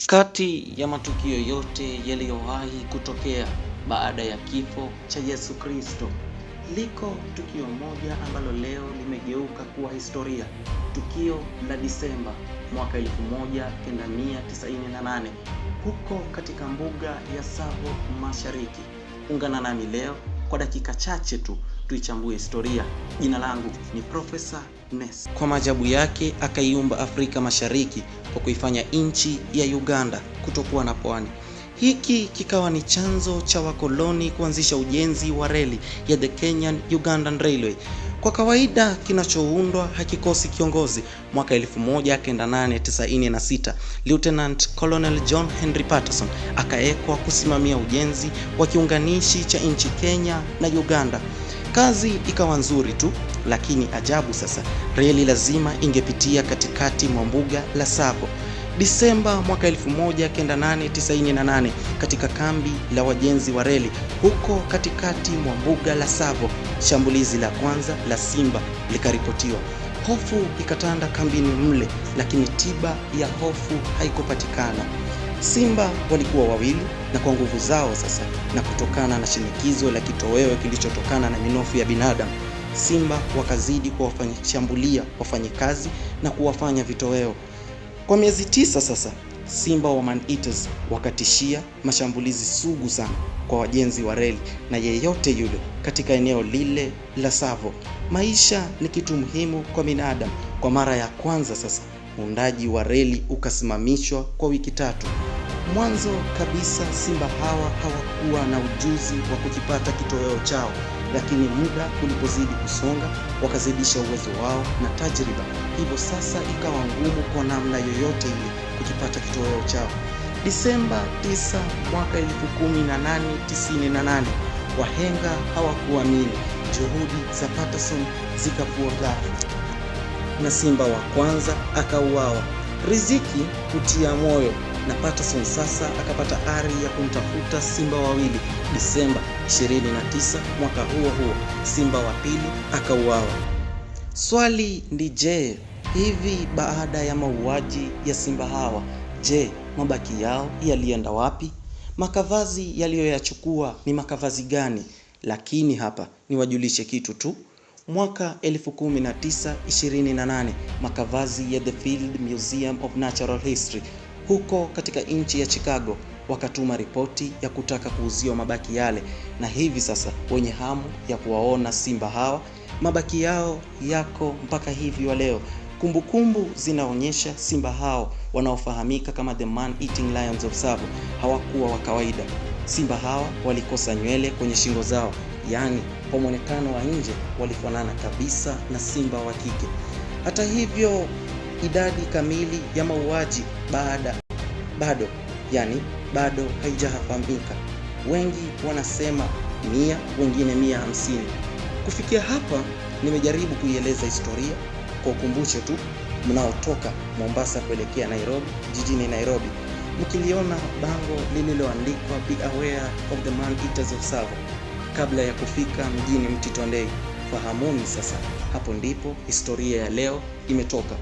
Kati ya matukio yote yaliyowahi kutokea baada ya kifo cha Yesu Kristo, liko tukio moja ambalo leo limegeuka kuwa historia. Tukio la Disemba mwaka 1998 huko katika mbuga ya Tsavo Mashariki. Ungana nami leo kwa dakika chache tu tuichambue historia. Jina langu ni Profesa Ness. Kwa maajabu yake akaiumba Afrika Mashariki kwa kuifanya nchi ya Uganda kutokuwa na pwani. Hiki kikawa ni chanzo cha wakoloni kuanzisha ujenzi wa reli ya The Kenyan Ugandan Railway. Kwa kawaida kinachoundwa hakikosi kiongozi. Mwaka 1896 Lieutenant Colonel John Henry Patterson akaekwa kusimamia ujenzi wa kiunganishi cha nchi Kenya na Uganda. Kazi ikawa nzuri tu, lakini ajabu sasa, reli lazima ingepitia katikati mwa mbuga la Tsavo. Disemba mwaka 1998 katika kambi la wajenzi wa reli huko katikati mwa mbuga la Tsavo, shambulizi la kwanza la simba likaripotiwa. Hofu ikatanda kambini mle, lakini tiba ya hofu haikupatikana. Simba walikuwa wawili, na kwa nguvu zao sasa na kutokana na shinikizo la kitoweo kilichotokana na minofu ya binadamu, simba wakazidi kuwashambulia wafanyikazi na kuwafanya vitoweo. Kwa miezi 9 sasa, simba wa man-eaters wakatishia mashambulizi sugu sana kwa wajenzi wa reli na yeyote yule katika eneo lile la Tsavo. Maisha ni kitu muhimu kwa binadamu. Kwa mara ya kwanza sasa, uundaji wa reli ukasimamishwa kwa wiki 3. Mwanzo kabisa simba hawa hawakuwa na ujuzi wa kukipata kitoweo chao, lakini muda ulipozidi kusonga wakazidisha uwezo wao na tajriba. Hivyo sasa ikawa ngumu kwa namna yoyote ile kukipata kitoweo chao. Disemba 9 mwaka 1898, wahenga hawakuamini, juhudi za Patterson zikafua ghafla na simba wa kwanza akauawa. Riziki kutia moyo, na Patterson sasa akapata ari ya kumtafuta simba wawili. Disemba 29 mwaka huo simba wa pili akauawa. Swali ni je, hivi baada ya mauaji ya simba hawa, je, mabaki yao yalienda wapi? Makavazi yaliyoyachukua ni makavazi gani? Lakini hapa niwajulishe kitu tu. Mwaka 1928 makavazi ya The Field Museum of Natural History huko katika nchi ya Chicago wakatuma ripoti ya kutaka kuuziwa mabaki yale, na hivi sasa wenye hamu ya kuwaona simba hawa, mabaki yao yako mpaka hivi wa leo. Kumbukumbu zinaonyesha simba hao wanaofahamika kama the man-eating lions of Tsavo hawakuwa wa kawaida. Simba hawa walikosa nywele kwenye shingo zao, yaani kwa muonekano wa nje walifanana kabisa na simba wa kike. Hata hivyo, idadi kamili ya mauaji bado haijafahamika. Wengi wanasema 100, wengine 150. Kufikia hapa nimejaribu kuieleza historia kwa ukumbusho tu. Mnaotoka Mombasa kuelekea Nairobi, jijini Nairobi, mkiliona bango lililoandikwa Be aware of the man-eaters of Tsavo kabla ya kufika mjini Mtitondei, fahamuni sasa hapo ndipo historia ya leo imetoka.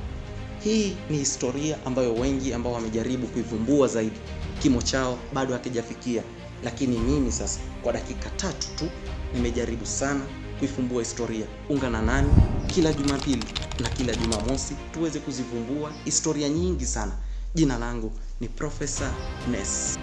Hii ni historia ambayo wengi ambao wamejaribu kuivumbua zaidi, kimo chao bado hakijafikia, lakini mimi sasa kwa dakika 3 tu nimejaribu sana kuifumbua historia. Ungana nani kila Jumapili na kila Jumamosi tuweze kuzivumbua historia nyingi sana. Jina langu ni Profesa Ness.